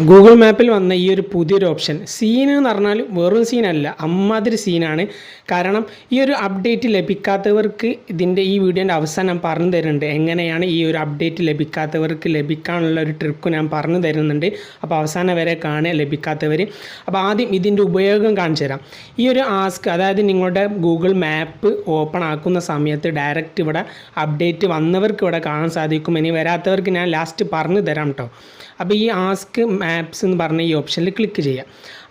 Google മാപ്പിൽ വന്ന ഈ ഒരു പുതിയൊരു ഓപ്ഷൻ സീൻ എന്ന് പറഞ്ഞാൽ വെറും സീനല്ല, അമ്മാതിരി സീനാണ്. കാരണം ഈ ഒരു അപ്ഡേറ്റ് ലഭിക്കാത്തവർക്ക് ഇതിൻ്റെ ഈ വീഡിയോൻ്റെ അവസാനം ഞാൻ പറഞ്ഞു തരുന്നുണ്ട്. എങ്ങനെയാണ് ഈ ഒരു അപ്ഡേറ്റ് ലഭിക്കാത്തവർക്ക് ലഭിക്കാനുള്ള ഒരു ട്രിക്ക് ഞാൻ പറഞ്ഞു തരുന്നുണ്ട്. അപ്പോൾ അവസാനം വരെ കാണുക ലഭിക്കാത്തവർ. അപ്പോൾ ആദ്യം ഇതിൻ്റെ ഉപയോഗം കാണിച്ചു തരാം. ഈ ഒരു ആസ്ക്, അതായത് നിങ്ങളുടെ ഗൂഗിൾ മാപ്പ് ഓപ്പൺ ആക്കുന്ന സമയത്ത് ഡയറക്റ്റ് ഇവിടെ അപ്ഡേറ്റ് വന്നവർക്ക് ഇവിടെ കാണാൻ സാധിക്കും. ഇനി വരാത്തവർക്ക് ഞാൻ ലാസ്റ്റ് പറഞ്ഞു തരാം കേട്ടോ. അപ്പോൾ ഈ ആസ്ക് മാപ്സ് എന്ന് പറഞ്ഞ ഈ ഓപ്ഷനിൽ ക്ലിക്ക് ചെയ്യുക.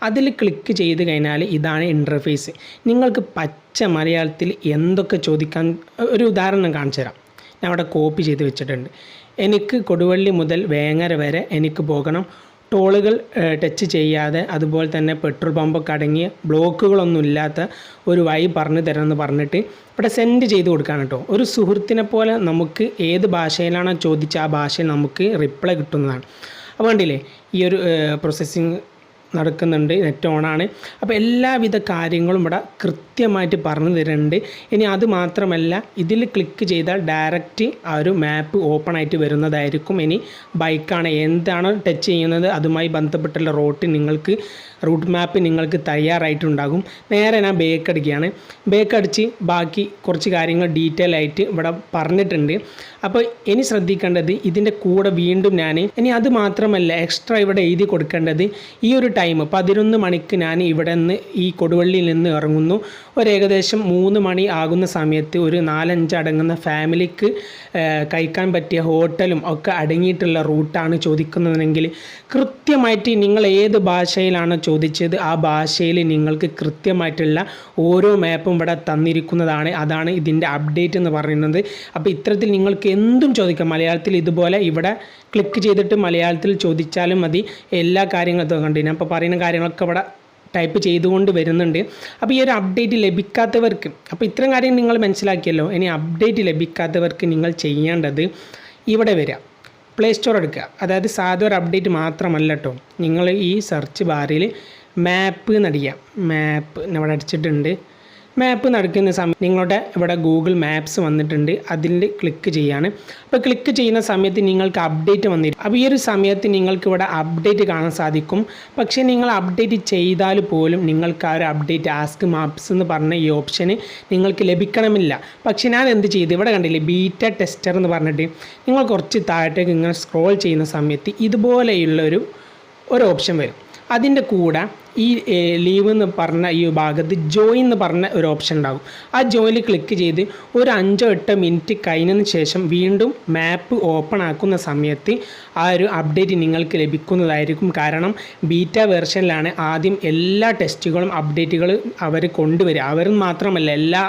അതിൽ ക്ലിക്ക് ചെയ്ത് കഴിഞ്ഞാൽ ഇതാണ് ഇൻ്റർഫേസ്. നിങ്ങൾക്ക് പച്ച മലയാളത്തിൽ എന്തൊക്കെ ചോദിക്കാൻ ഒരു ഉദാഹരണം കാണിച്ചു തരാം. ഞാൻ അവിടെ കോപ്പി ചെയ്ത് വെച്ചിട്ടുണ്ട്. എനിക്ക് കൊടുവള്ളി മുതൽ വേങ്ങര വരെ എനിക്ക് പോകണം. ടോളുകൾ ടച്ച് ചെയ്യാതെ, അതുപോലെ തന്നെ പെട്രോൾ പമ്പൊക്കെ അടങ്ങിയ ബ്ലോക്കുകളൊന്നും ഇല്ലാത്ത ഒരു വഴി പറഞ്ഞു തരാമെന്ന് പറഞ്ഞിട്ട് ഇവിടെ സെൻഡ് ചെയ്ത് കൊടുക്കുകയാണ് കേട്ടോ. ഒരു സുഹൃത്തിനെ പോലെ നമുക്ക് ഏത് ഭാഷയിലാണോ ചോദിച്ച ആ ഭാഷയിൽ നമുക്ക് റിപ്ലൈ കിട്ടുന്നതാണ്. അപ്പോൾ കണ്ടില്ലേ, ഈ ഒരു പ്രോസസ്സിങ് നടക്കുന്നുണ്ട്, നെറ്റ് ഓണാണ്. അപ്പോൾ എല്ലാവിധ കാര്യങ്ങളും ഇവിടെ കൃത്യമായിട്ട് പറഞ്ഞു തരുന്നുണ്ട്. ഇനി അത് മാത്രമല്ല, ഇതിൽ ക്ലിക്ക് ചെയ്താൽ ഡയറക്റ്റ് ആ ഒരു മാപ്പ് ഓപ്പൺ ആയിട്ട് വരുന്നതായിരിക്കും. ഇനി ബൈക്കാണ്, എന്താണോ ടച്ച് ചെയ്യുന്നത് അതുമായി ബന്ധപ്പെട്ടുള്ള റൂട്ട് മാപ്പ് നിങ്ങൾക്ക് തയ്യാറായിട്ടുണ്ടാകും. നേരെ ഞാൻ ബേക്ക് അടിക്കുകയാണ്. ബേക്ക് അടിച്ച് ബാക്കി കുറച്ച് കാര്യങ്ങൾ ഡീറ്റെയിൽ ആയിട്ട് ഇവിടെ പറഞ്ഞിട്ടുണ്ട്. അപ്പോൾ ഇനി ശ്രദ്ധിക്കേണ്ടത്, ഇതിൻ്റെ കൂടെ വീണ്ടും ഇനി അത് മാത്രമല്ല എക്സ്ട്രാ ഇവിടെ എഴുതി കൊടുക്കേണ്ടത്, ഈ ഒരു ടൈം 11 മണിക്ക് ഞാൻ ഇവിടെ നിന്ന് ഈ കൊടുവള്ളിയിൽ നിന്ന് ഇറങ്ങുന്നു. ഏകദേശം 3 മണി ആകുന്ന സമയത്ത് ഒരു 4-5 അടങ്ങുന്ന ഫാമിലിക്ക് കഴിക്കാൻ പറ്റിയ ഹോട്ടലും ഒക്കെ അടങ്ങിയിട്ടുള്ള റൂട്ടാണ് ചോദിക്കുന്നതെങ്കിൽ കൃത്യമായിട്ട് നിങ്ങൾ ഏത് ഭാഷയിലാണോ ചോദിച്ചത് ആ ഭാഷയിൽ നിങ്ങൾക്ക് കൃത്യമായിട്ടുള്ള ഓരോ മാപ്പും ഇവിടെ തന്നിരിക്കുന്നതാണ്. അതാണ് ഇതിൻ്റെ അപ്ഡേറ്റ് എന്ന് പറയുന്നത്. അപ്പോൾ ഇത്തരത്തിൽ നിങ്ങൾക്ക് എന്തും ചോദിക്കാം മലയാളത്തിൽ. ഇതുപോലെ ഇവിടെ ക്ലിക്ക് ചെയ്തിട്ട് മലയാളത്തിൽ ചോദിച്ചാലും മതി. എല്ലാ കാര്യങ്ങളും കണ്ടിന് അപ്പോൾ പറയുന്ന കാര്യങ്ങളൊക്കെ ഇവിടെ ടൈപ്പ് ചെയ്തുകൊണ്ട് വരുന്നുണ്ട്. അപ്പോൾ ഈ ഒരു അപ്ഡേറ്റ് ലഭിക്കാത്തവർക്ക്, അപ്പോൾ ഇത്തരം കാര്യം നിങ്ങൾ മനസ്സിലാക്കിയല്ലോ. ഇനി അപ്ഡേറ്റ് ലഭിക്കാത്തവർക്ക് നിങ്ങൾ ചെയ്യേണ്ടത് ഇവിടെ വരിക, പ്ലേ സ്റ്റോർ എടുക്കുക. അതായത് സാധാ ഒരു അപ്ഡേറ്റ് മാത്രമല്ല കേട്ടോ. നിങ്ങൾ ഈ സെർച്ച് ബാറിൽ മാപ്പ് എന്നടിക്കുക. മാപ്പ് ഇവിടെ അടിച്ചിട്ടുണ്ട്. മാപ്പ് നടക്കുന്ന സമയം നിങ്ങളുടെ ഇവിടെ ഗൂഗിൾ മാപ്സ് വന്നിട്ടുണ്ട്. അതിൽ ക്ലിക്ക് ചെയ്യാണ്. അപ്പോൾ ക്ലിക്ക് ചെയ്യുന്ന സമയത്ത് നിങ്ങൾക്ക് അപ്ഡേറ്റ് വന്നിരിക്കും. അപ്പോൾ ഈ ഒരു സമയത്ത് നിങ്ങൾക്ക് ഇവിടെ അപ്ഡേറ്റ് കാണാൻ സാധിക്കും. പക്ഷേ നിങ്ങൾ അപ്ഡേറ്റ് ചെയ്താൽ പോലും നിങ്ങൾക്ക് ആ ഒരു അപ്ഡേറ്റ് ആസ്ക് മാപ്സ് എന്ന് പറഞ്ഞ ഈ ഓപ്ഷന് നിങ്ങൾക്ക് ലഭിക്കണമില്ല. പക്ഷേ ഞാൻ എന്ത് ചെയ്തു, ഇവിടെ കണ്ടില്ലേ ബീറ്റ ടെസ്റ്റർ എന്ന് പറഞ്ഞിട്ട് നിങ്ങൾ കുറച്ച് താഴത്തേക്ക് ഇങ്ങനെ സ്ക്രോൾ ചെയ്യുന്ന സമയത്ത് ഇതുപോലെയുള്ള ഒരു ഓപ്ഷൻ വരും. അതിൻ്റെ കൂടെ ഈ ലീവ് എന്ന് പറഞ്ഞ ഈ ഭാഗത്ത് ജോയിൻ എന്ന് പറഞ്ഞ ഒരു ഓപ്ഷൻ ഉണ്ടാകും. ആ ജോയിനിൽ ക്ലിക്ക് ചെയ്ത് ഒരു 5-8 മിനിറ്റ് കഴിഞ്ഞതിന് ശേഷം വീണ്ടും മാപ്പ് ഓപ്പൺ ആക്കുന്ന സമയത്ത് ആ ഒരു അപ്ഡേറ്റ് നിങ്ങൾക്ക് ലഭിക്കുന്നതായിരിക്കും. കാരണം ബീറ്റ വെർഷനിലാണ് ആദ്യം എല്ലാ ടെസ്റ്റുകളും അപ്ഡേറ്റുകൾ അവർ കൊണ്ടുവരിക. അവർ മാത്രമല്ല, എല്ലാ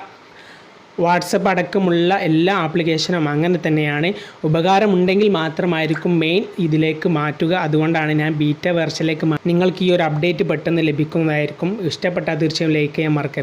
വാട്സപ്പ് അടക്കമുള്ള എല്ലാ ആപ്ലിക്കേഷനും അങ്ങനെ തന്നെയാണ്. ഉപകാരമുണ്ടെങ്കിൽ മാത്രമായിരിക്കും മെയിൻ ഇതിലേക്ക് മാറ്റുക. അതുകൊണ്ടാണ് ഞാൻ ബീറ്റ വെർഷനിലേക്ക് നിങ്ങൾക്ക് ഈ ഒരു അപ്ഡേറ്റ് പെട്ടെന്ന് ലഭിക്കുന്നതായിരിക്കും. ഇഷ്ടപ്പെട്ടാൽ തീർച്ചയായും ലൈക്ക് ചെയ്യാൻ മറക്കരുത്.